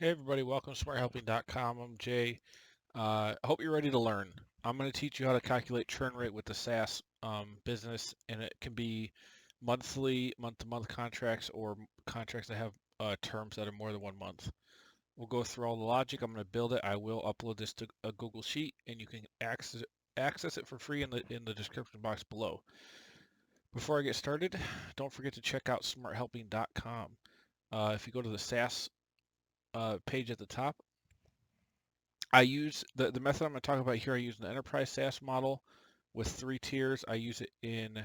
Hey everybody, welcome to smarthelping.com. I'm Jay. I hope you're ready to learn. I'm going to teach you how to calculate churn rate with the SaaS business, and it can be monthly, month-to-month contracts, or contracts that have terms that are more than 1 month. We'll go through all the logic. I'm going to build it. I will upload this to a Google Sheet, and you can access it for free in the description box below. Before I get started, don't forget to check out smarthelping.com. If you go to the SaaS page at the top, I use the method I'm going to talk about here. I use an enterprise SaaS model with 3 tiers. I use it in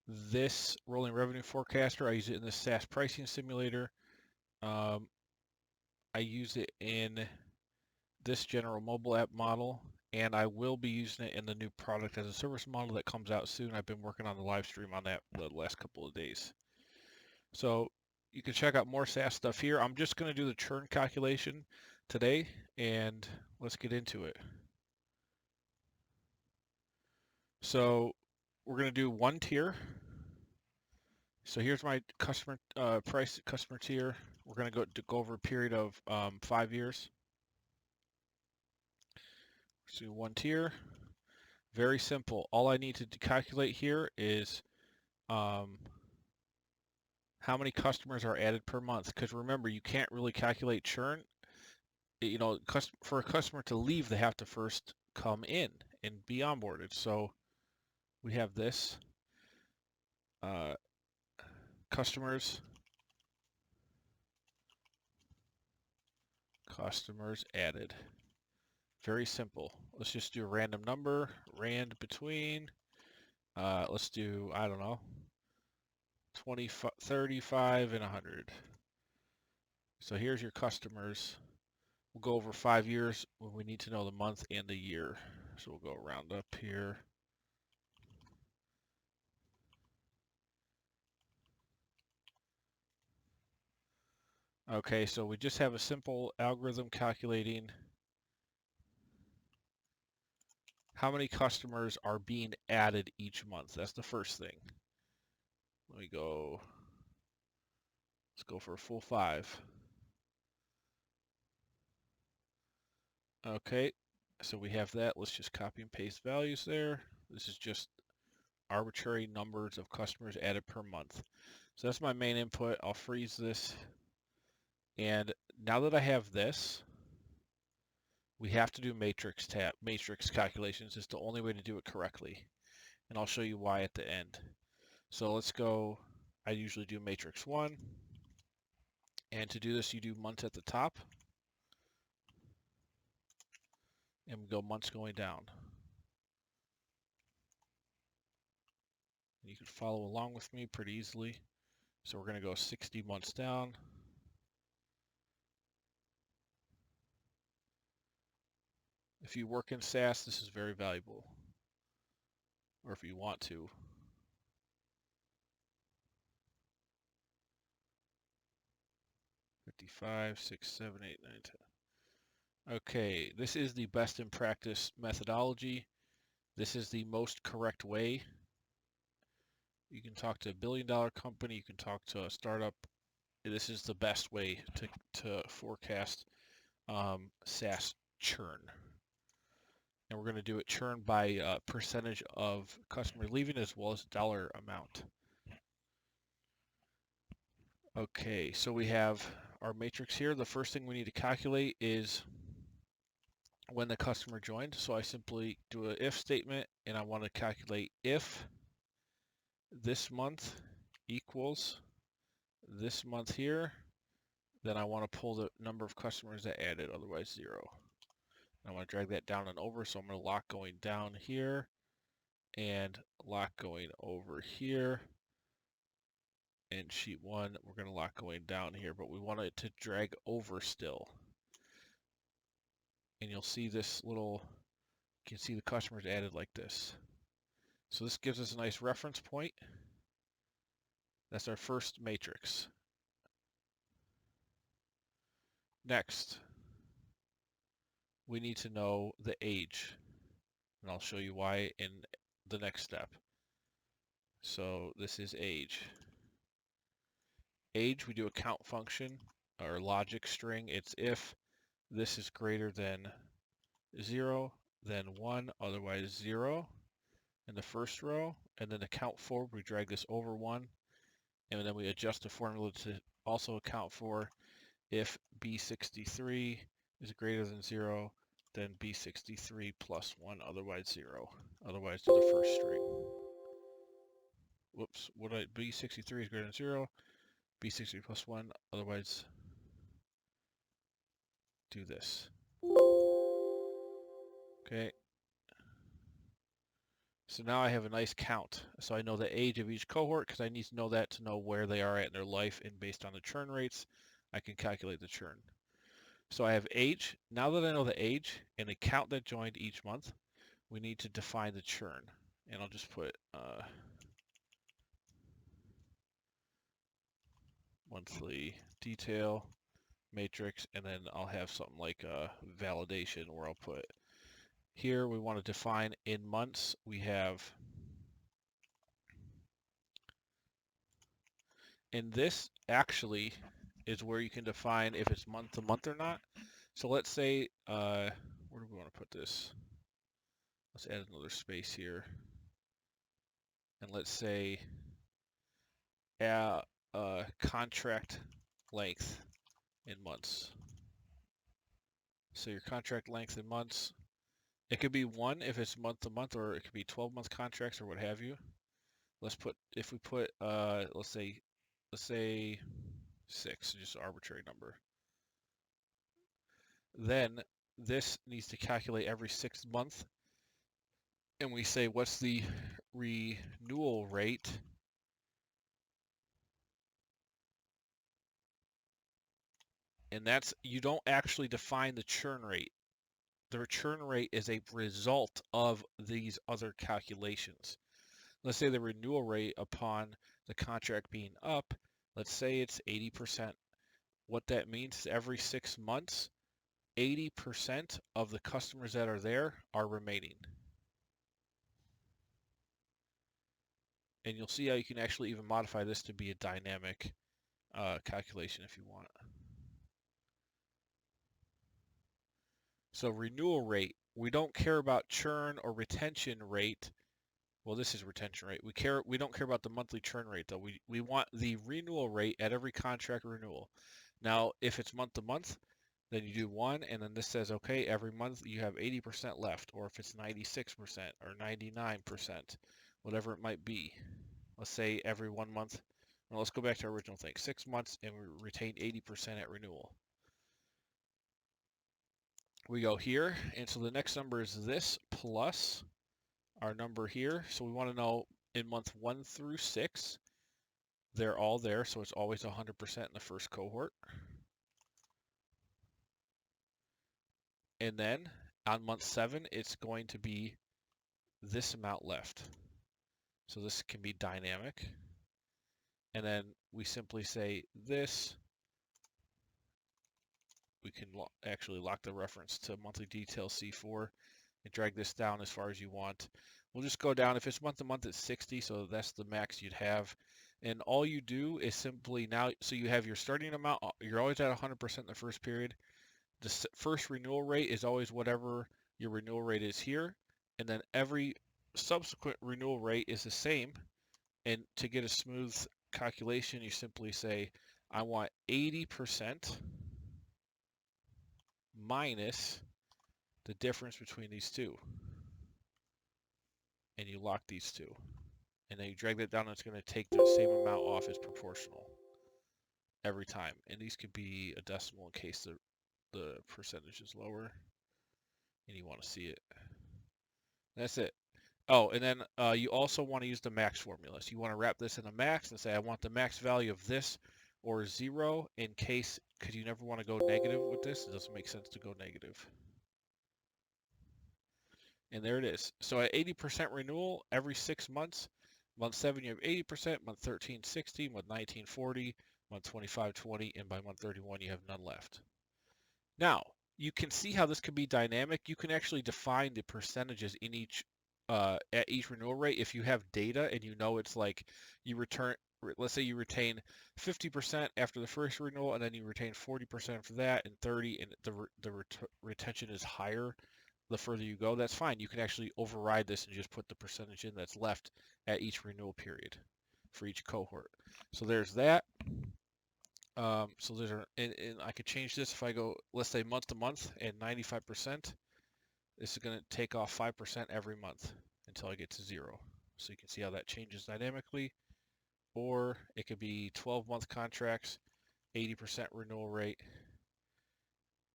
this rolling revenue forecaster. I use it in this SaaS pricing simulator. Um, I use it in this general mobile app model, and I will be using it in the new product as a service model that comes out soon. I've been working on the live stream on that the last couple of days. So you can check out more SaaS stuff here. I'm just going to do the churn calculation today, and let's get into it. So we're going to do one tier. So here's my customer price customer tier. We're going to go over a period of 5 years. So one tier, very simple. All I need to calculate here is how many customers are added per month. Because remember, you can't really calculate churn. You know, for a customer to leave, they have to first come in and be onboarded. So we have this customers added. Very simple. Let's just do a random number, rand between, let's do, I don't know, 20, 35 and 100. So here's your customers. We'll go over 5 years when we need to know the month and the year. So we'll go round up here. Okay, so we just have a simple algorithm calculating how many customers are being added each month. That's the first thing. Let me go, let's go for a full 5. Okay, so we have that. Let's just copy and paste values there. This is just arbitrary numbers of customers added per month. So that's my main input. I'll freeze this. And now that I have this, we have to do matrix calculations. It's the only way to do it correctly. And I'll show you why at the end. So let's go. I usually do matrix 1. And to do this, you do months at the top. And we go months going down. You can follow along with me pretty easily. So we're going to go 60 months down. If you work in SaaS, this is very valuable. Or if you want to. Five, 6, 7, 8, 9, 10. Okay, this is the best in practice methodology. This is the most correct way. You can talk to a billion-dollar company. You can talk to a startup. This is the best way to forecast SaaS churn. And we're going to do it churn by percentage of customers leaving as well as dollar amount. Okay, so we have our matrix here. The first thing we need to calculate is when the customer joined. So I simply do an if statement, and I want to calculate if this month equals this month here, then I want to pull the number of customers that added, otherwise 0. I want to drag that down and over, so I'm going to lock going down here and lock going over here. And sheet 1, we're going to lock going down here, but we want it to drag over still. And you'll see this little, you can see the customers added like this. So this gives us a nice reference point. That's our first matrix. Next, we need to know the age. And I'll show you why in the next step. So this is age. Age, we do a count function. or logic string. It's if this is greater than 0, then 1, otherwise 0 in the first row. And then to count forward, we drag this over 1, and then we adjust the formula to also account for if B63 is greater than 0, then B63 plus 1, otherwise 0. Otherwise do the first string. Whoops, B63 is greater than 0, B63 plus 1, otherwise do this. Okay. So now I have a nice count. So I know the age of each cohort because I need to know that to know where they are at in their life, and based on the churn rates, I can calculate the churn. So I have age. Now that I know the age and the count that joined each month, we need to define the churn. And I'll just put monthly detail matrix, and then I'll have something like a validation where I'll put here we want to define in months. We have, and this actually is where you can define if it's month to month or not. So let's say, where do we want to put this? Let's add another space here. And let's say contract length in months. So your contract length in months, it could be 1 if it's month to month, or it could be 12-month contracts or what have you. Let's put, if we put, let's say 6, just an arbitrary number. Then this needs to calculate every 6th month, and we say what's the renewal rate and that's, you don't actually define the churn rate. The churn rate is a result of these other calculations. Let's say the renewal rate upon the contract being up, let's say it's 80%. What that means is every 6 months, 80% of the customers that are there are remaining. And you'll see how you can actually even modify this to be a dynamic calculation if you want. So renewal rate, we don't care about churn or retention rate. Well, this is retention rate. We don't care about the monthly churn rate though. We want the renewal rate at every contract renewal. Now, if it's month to month, then you do 1, and then this says, okay, every month you have 80% left, or if it's 96% or 99%, whatever it might be. Let's say every 1 month. Well, let's go back to our original thing. 6 months, and we retain 80% at renewal. We go here, and so the next number is this plus our number here. So we want to know in month 1 through 6, they're all there, so it's always 100% in the first cohort. And then on month 7, it's going to be this amount left. So this can be dynamic. And then we simply say this. We can actually lock the reference to monthly detail C4 and drag this down as far as you want. We'll just go down. If it's month to month, it's 60, so that's the max you'd have. And all you do is simply now, so you have your starting amount, you're always at 100% in the first period. The first renewal rate is always whatever your renewal rate is here. And then every subsequent renewal rate is the same. And to get a smooth calculation, you simply say, I want 80% minus the difference between these two. And you lock these two. And then you drag that down, and it's going to take the same amount off as proportional every time. And these could be a decimal in case the percentage is lower and you want to see it. That's it. Oh, and then you also want to use the max formula. So you want to wrap this in a max and say, I want the max value of this or 0 in case, because you never want to go negative with this. It doesn't make sense to go negative. And there it is. So at 80% renewal every 6 months, month 7 you have 80%, month 13 60, month 19 40, month 25 20, and by month 31 you have none left. Now, you can see how this can be dynamic. You can actually define the percentages in each at each renewal rate if you have data and you know it's like you return let's say you retain 50% after the first renewal, and then you retain 40% after that, and 30, and the retention is higher the further you go. That's fine. You can actually override this and just put the percentage in that's left at each renewal period for each cohort. So there's that. So there's and I could change this if I go, let's say month to month, and 95%. This is going to take off 5% every month until I get to 0. So you can see how that changes dynamically. Or it could be 12-month contracts, 80% renewal rate.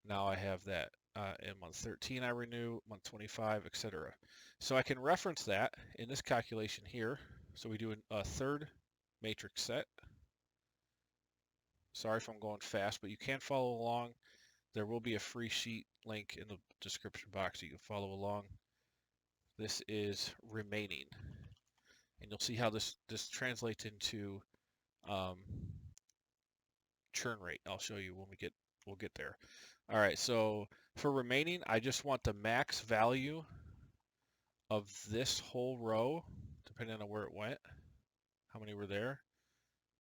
Now I have that. In month 13 I renew, month 25, etc. So I can reference that in this calculation here. So we do a third matrix set. Sorry if I'm going fast, but you can follow along. There will be a free sheet link in the description box so you can follow along. This is remaining. And you'll see how this translates into churn rate. I'll show you when we'll get there. All right, so for remaining, I just want the max value of this whole row, depending on where it went, how many were there.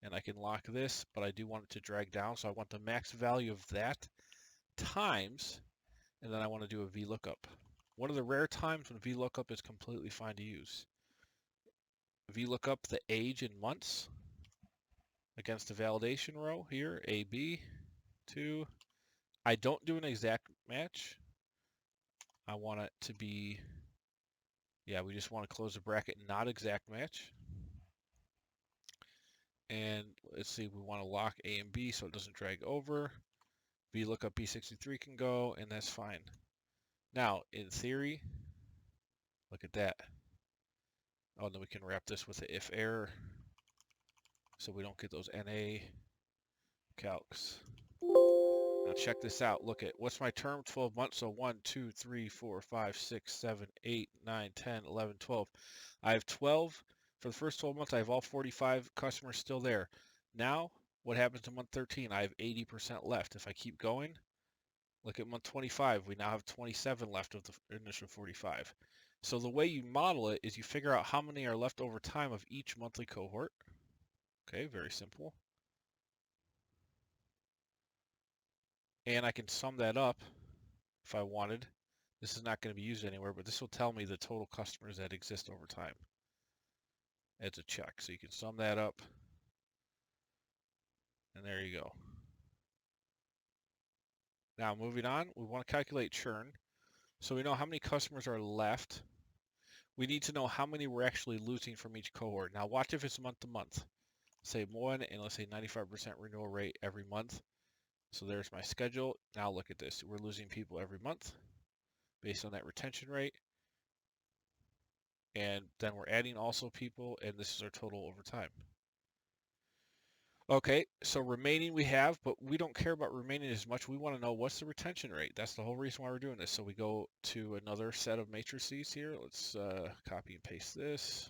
And I can lock this, but I do want it to drag down. So I want the max value of that times, and then I want to do a Vlookup. One of the rare times when Vlookup is completely fine to use. Vlookup the age in months against the validation row here, AB, 2. I don't do an exact match. I want it to be, yeah, we just want to close the bracket, not exact match. And let's see, we want to lock A and B so it doesn't drag over. Vlookup B63 can go, and that's fine. Now, in theory, look at that. Oh, then we can wrap this with the if error so we don't get those NA calcs. Now check this out. Look at, what's my term? 12 months. So 1, 2, 3, 4, 5, 6, 7, 8, 9, 10, 11, 12. I have 12. For the first 12 months, I have all 45 customers still there. Now, what happens to month 13? I have 80% left. If I keep going, look at month 25. We now have 27 left of the initial 45. So the way you model it is you figure out how many are left over time of each monthly cohort. Okay, very simple. And I can sum that up if I wanted. This is not going to be used anywhere, but this will tell me the total customers that exist over time as a check. So you can sum that up. And there you go. Now moving on, we want to calculate churn. So we know how many customers are left. We need to know how many we're actually losing from each cohort. Now watch if it's month to month. Say 1, and let's say 95% renewal rate every month. So there's my schedule. Now look at this. We're losing people every month based on that retention rate. And then we're adding also people, and this is our total over time. Okay, so remaining we have, but we don't care about remaining as much. We want to know what's the retention rate. That's the whole reason why we're doing this. So we go to another set of matrices here. Let's copy and paste this.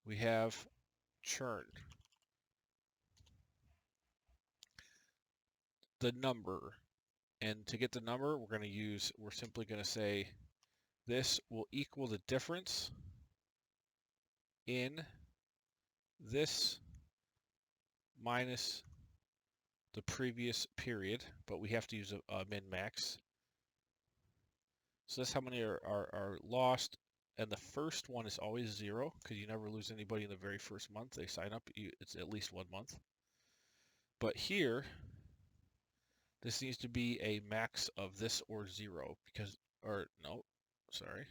We have churn. The number. And to get the number, we're simply going to say this will equal the difference in this minus the previous period, but we have to use a min-max. So that's how many are lost. And the first one is always 0 because you never lose anybody in the very first month. They sign up, it's at least 1 month. But here, this needs to be a max of this or 0 because, or no, sorry.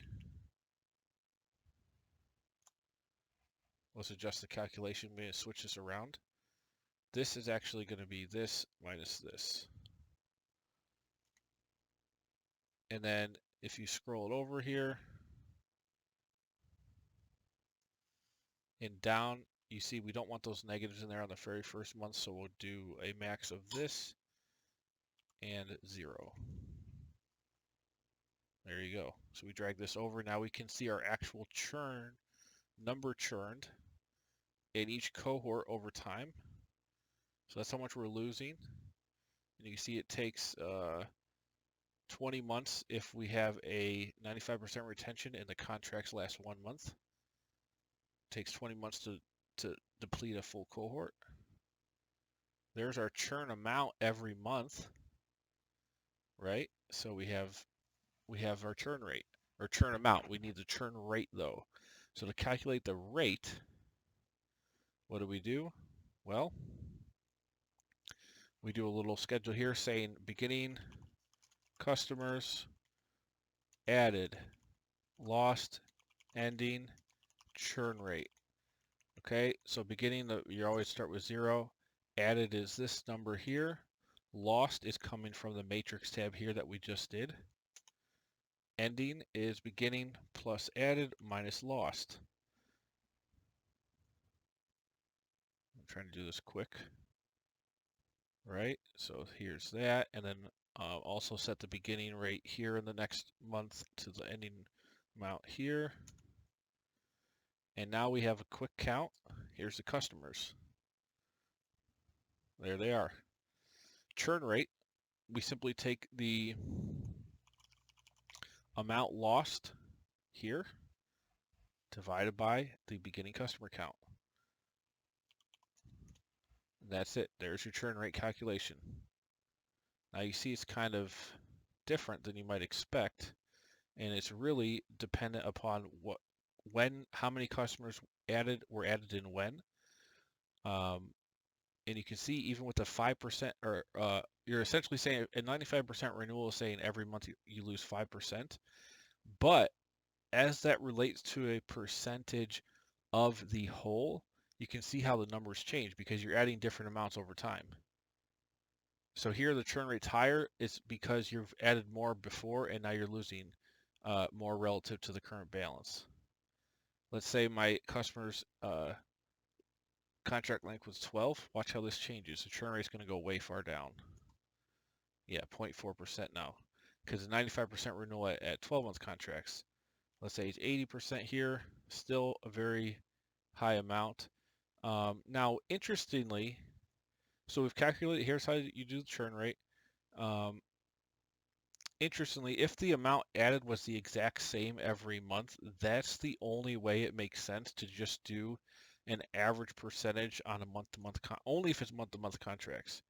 Let's adjust the calculation. We're going to switch this around. This is actually going to be this minus this. And then if you scroll it over here and down, you see we don't want those negatives in there on the very first month, so we'll do a max of this and 0. There you go. So we drag this over. Now we can see our actual churn, number churned in each cohort over time. So that's how much we're losing. And you see it takes 20 months if we have a 95% retention and the contracts last 1 month. takes 20 months to deplete a full cohort. There's our churn amount every month, right? So we have our churn rate or churn amount. We need the churn rate though. So to calculate the rate, what do? Well, we do a little schedule here saying beginning customers added, lost, ending, churn rate. Okay, so beginning, you always start with 0. Added is this number here. Lost is coming from the matrix tab here that we just did. Ending is beginning plus added minus lost. I'm trying to do this quick. Right, so here's that, and then also set the beginning rate here in the next month to the ending amount here. And now we have a quick count. Here's the customers. There they are. Churn rate, we simply take the amount lost here divided by the beginning customer count. That's it. There's your churn rate calculation. Now you see it's kind of different than you might expect, and it's really dependent upon how many customers were added in when. And you can see even with the 5%, or you're essentially saying a 95% renewal is saying every month you lose 5%. But as that relates to a percentage of the whole, you can see how the numbers change because you're adding different amounts over time. So here the churn rate's higher. It's because you've added more before and now you're losing more relative to the current balance. Let's say my customer's contract length was 12. Watch how this changes. The churn rate's going to go way far down. Yeah, 0.4% now because the 95% renewal at 12-month contracts. Let's say it's 80% here, still a very high amount. Now, interestingly, so we've calculated, here's how you do the churn rate. Interestingly, if the amount added was the exact same every month, that's the only way it makes sense to just do an average percentage on a month-to-month, only if it's month-to-month contracts.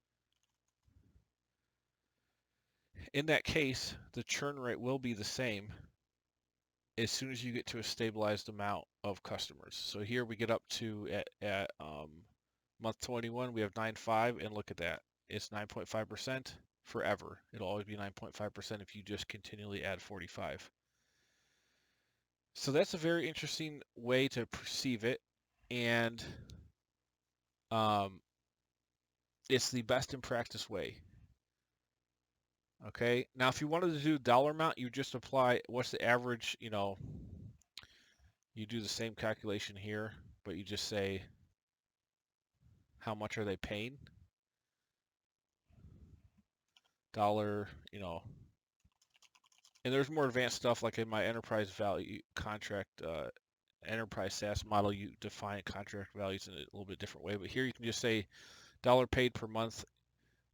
In that case, the churn rate will be the same as soon as you get to a stabilized amount of customers. So here we get up to at month 21, we have 9.5, and look at that. It's 9.5% forever. It'll always be 9.5% if you just continually add 45. So that's a very interesting way to perceive it, and it's the best in practice way. Okay, now if you wanted to do dollar amount, you just apply what's the average, you do the same calculation here, but you just say how much are they paying? Dollar, and there's more advanced stuff like in my enterprise value contract, enterprise SaaS model, you define contract values in a little bit different way, but here you can just say dollar paid per month.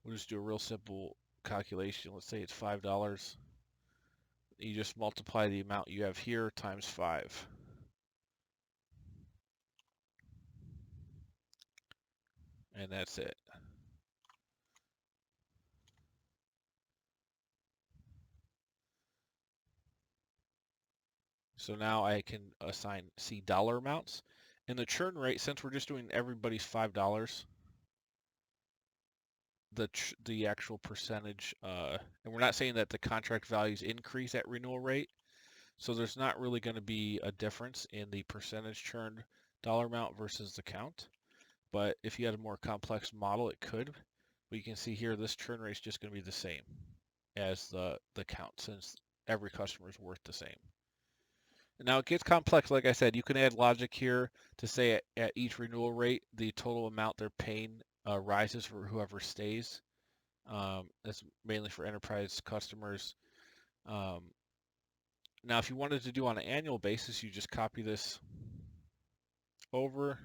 We'll just do a real simple calculation. Let's say it's $5. You just multiply the amount you have here times 5. And that's it. So now I can see dollar amounts. And the churn rate, since we're just doing everybody's $5, the actual percentage, and we're not saying that the contract values increase at renewal rate, so there's not really going to be a difference in the percentage churned dollar amount versus the count. But if you had a more complex model, it could. But you can see here, this churn rate is just going to be the same as the count, since every customer is worth the same. Now it gets complex. Like I said, you can add logic here to say at each renewal rate, the total amount they're paying rises for whoever stays. That's mainly for enterprise customers. Now, if you wanted to do on an annual basis, you just copy this over.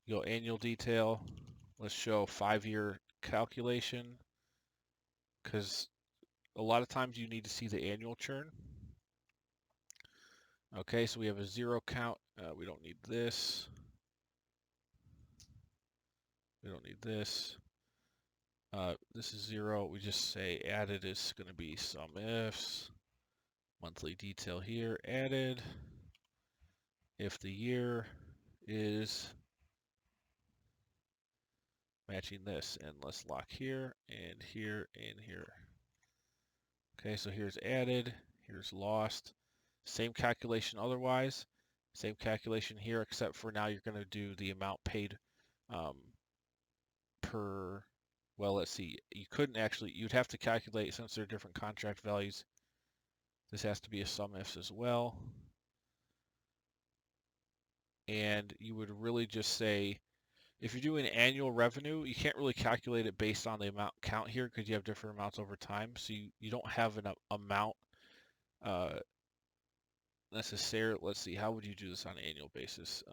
You go annual detail. Let's show 5-year calculation, because a lot of times you need to see the annual churn. Okay, so we have a 0 count. We don't need this. We don't need this. This is 0. We just say added is going to be some ifs. Monthly detail here, added. If the year is matching this, and let's lock here and here and here. Okay, so here's added, here's lost. Same calculation otherwise. Same calculation here, except for now you're going to do the amount paid per, well, let's see. You couldn't actually, you'd have to calculate, since they're different contract values, this has to be a sum ifs as well. And you would really just say, if you're doing annual revenue, you can't really calculate it based on the amount count here because you have different amounts over time. So you don't have an amount necessary. Let's see, how would you do this on an annual basis?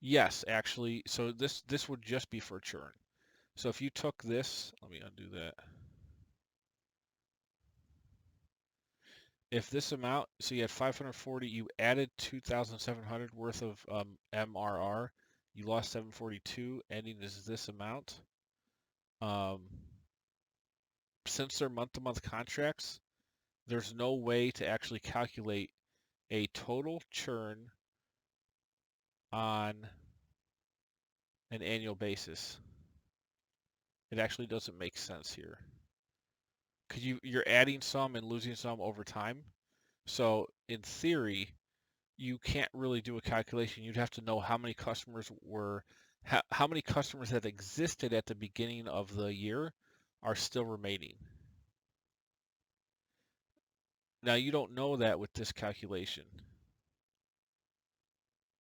Yes, actually. So this would just be for churn. So if you took this, let me undo that. If this amount, so you had 540, you added 2,700 worth of MRR, you lost 742, ending is this amount. Since they're month-to-month contracts, there's no way to actually calculate a total churn on an annual basis. It actually doesn't make sense here. Because you're adding some and losing some over time. So in theory, you can't really do a calculation. You'd have to know how many customers were, how many customers that existed at the beginning of the year are still remaining. Now you don't know that with this calculation.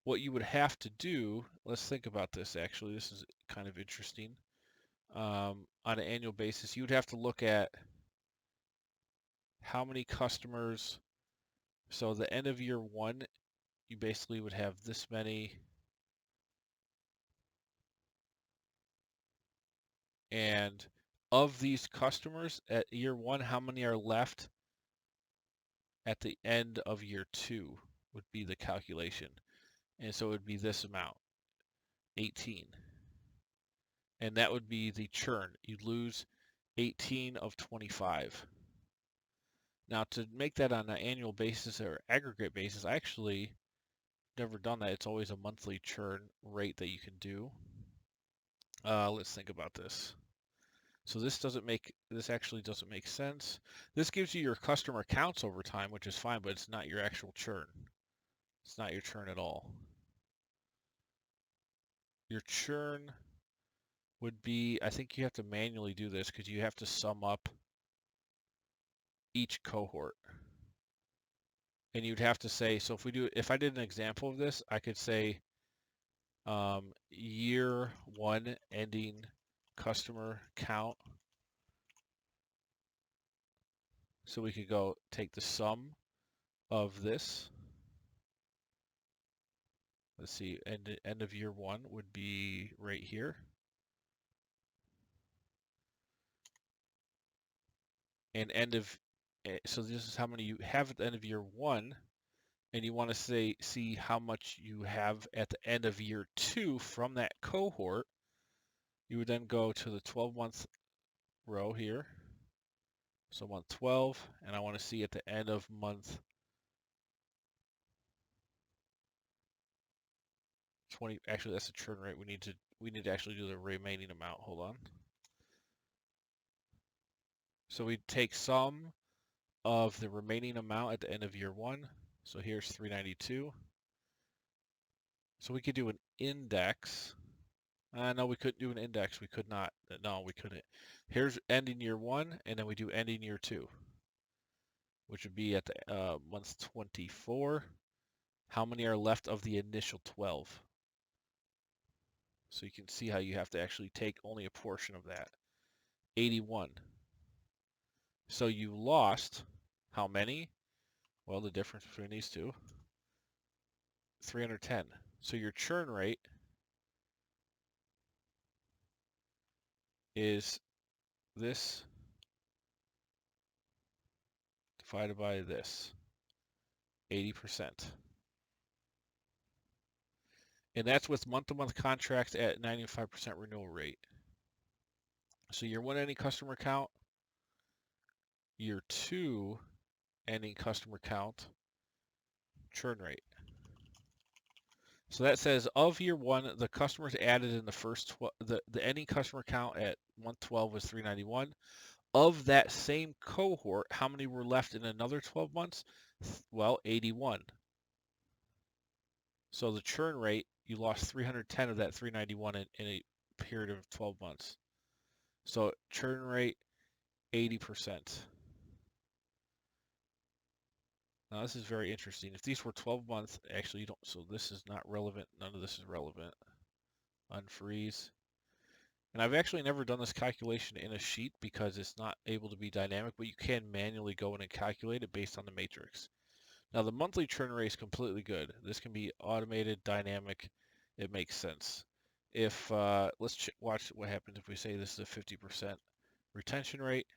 What you would have to do, let's think about this actually, this is kind of interesting. On an annual basis, you would have to look at how many customers, so the end of year 1, you basically would have this many, and of these customers at year 1, how many are left at the end of year 2 would be the calculation. And so it would be this amount, 18. And that would be the churn. You'd lose 18 of 25. Now to make that on an annual basis or aggregate basis, I actually never done that. It's always a monthly churn rate that you can do. Let's think about this. So this actually doesn't make sense. This gives you your customer counts over time, which is fine, but it's not your actual churn. It's not your churn at all. Your churn would be, I think you have to manually do this because you have to sum up each cohort. And you'd have to say, so if I did an example of this, I could say year 1 ending customer count. So we could go take the sum of this. Let's see, end of year 1 would be right here. And so this is how many you have at the end of year 1. And you want to see how much you have at the end of year 2 from that cohort. You would then go to the 12-month row here. So month 12, and I want to see at the end of month 20. Actually, that's the churn rate. We need to actually do the remaining amount. Hold on. So we take sum of the remaining amount at the end of year 1. So here's 392. So we could do an index. No, we couldn't do an index. We could not. No, we couldn't. Here's ending year 1, and then we do ending year 2, which would be at the month 24. How many are left of the initial 12? So you can see how you have to actually take only a portion of that. 81. So you lost how many? Well, the difference between these two, 310. So your churn rate is this divided by this, 80%. And that's with month-to-month contracts at 95% renewal rate. So year 1 ending customer count, year 2 ending customer count, churn rate. So that says of year 1, the customers added in the first the ending customer count at month 12 was 391. Of that same cohort, how many were left in another 12 months? Well, 81. So the churn rate, you lost 310 of that 391 in a period of 12 months. So churn rate, 80%. Now this is very interesting. If these were 12 months, actually you don't, so this is not relevant. None of this is relevant. Unfreeze. And I've actually never done this calculation in a sheet because it's not able to be dynamic, but you can manually go in and calculate it based on the matrix. Now the monthly churn rate is completely good. This can be automated, dynamic. It makes sense. If let's watch what happens if we say this is a 50% retention rate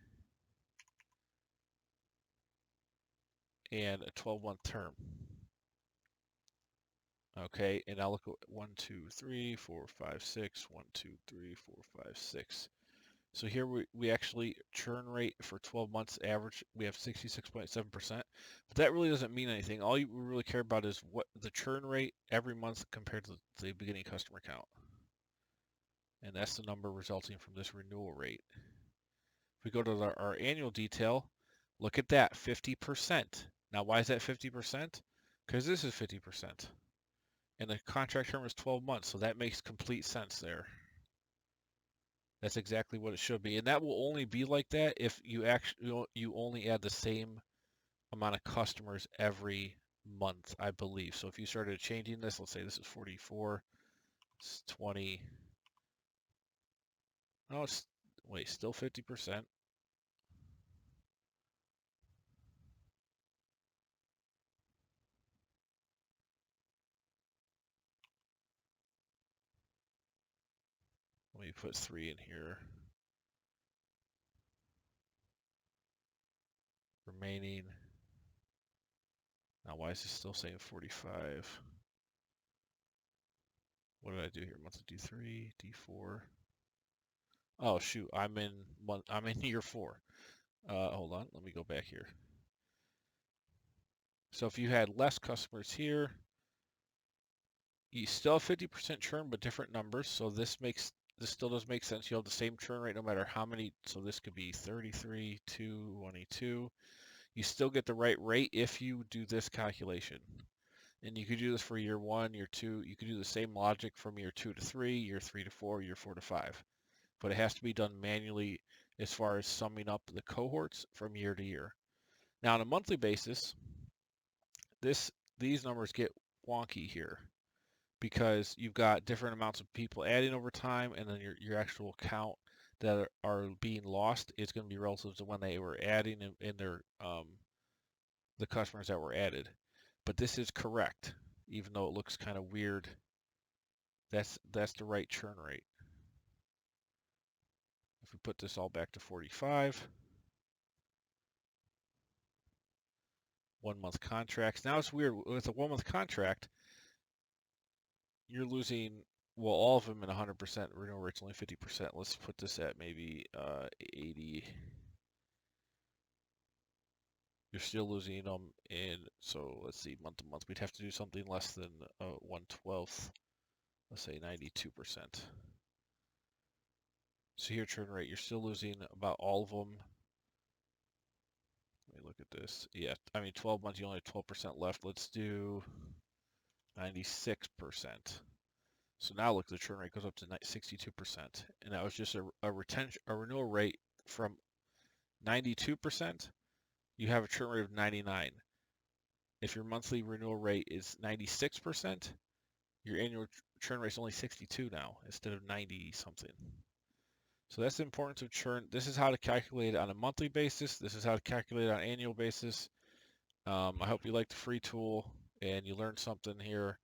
and a 12-month term. Okay, and I'll look at 1, 2, 3, 4, 5, 6, 1, 2, 3, 4, 5, 6. So here we actually churn rate for 12 months average, we have 66.7%, but that really doesn't mean anything. All you really care about is what the churn rate every month compared to the beginning customer count. And that's the number resulting from this renewal rate. If we go to our annual detail, look at that, 50%. Now why is that 50%? Because this is 50%. And the contract term is 12 months, so that makes complete sense there. That's exactly what it should be. And that will only be like that if you actually you only add the same amount of customers every month, I believe. So if you started changing this, let's say this is 44, it's 20. No, it's wait, still 50%. Let me put 3 in here. Remaining. Now why is this still saying 45? What did I do here? Monthly D3, D4. Oh shoot, I'm in year 4. Hold on, let me go back here. So if you had less customers here, you still have 50% churn, but different numbers. So this still does make sense. You'll have the same churn rate no matter how many. So this could be 33, 2, 22. You still get the right rate if you do this calculation. And you could do this for year 1, year 2. You could do the same logic from year 2 to 3, year 3 to 4, year 4 to 5. But it has to be done manually as far as summing up the cohorts from year to year. Now on a monthly basis, these numbers get wonky here because you've got different amounts of people adding over time, and then your actual count that are being lost is going to be relative to when they were adding in their the customers that were added. But this is correct, even though it looks kind of weird. That's the right churn rate. If we put this all back to 45, 1 month contracts. Now it's weird with a 1 month contract. You're losing, well, all of them in 100%. Renewal rate's only 50%. Let's put this at maybe 80. You're still losing them in, so let's see, month to month. We'd have to do something less than 1/12. Let's say 92%. So here, churn rate, you're still losing about all of them. Let me look at this. Yeah, I mean, 12 months, you only have 12% left. Let's do 96%. So now look, the churn rate goes up to 62%. And that was just a renewal rate from 92%. You have a churn rate of 99. If your monthly renewal rate is 96%, your annual churn rate is only 62 now instead of 90 something. So that's the importance of churn. This is how to calculate it on a monthly basis. This is how to calculate it on an annual basis. I hope you like the free tool and you learned something here.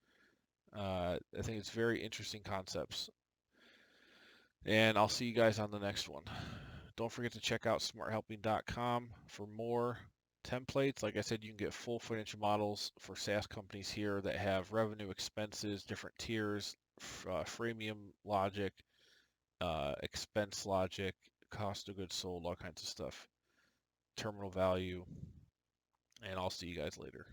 I think it's very interesting concepts. And I'll see you guys on the next one. Don't forget to check out smarthelping.com for more. templates. Like I said, you can get full financial models for SaaS companies here that have revenue, expenses, different tiers, freemium logic, expense logic, cost of goods sold, all kinds of stuff, terminal value, and I'll see you guys later.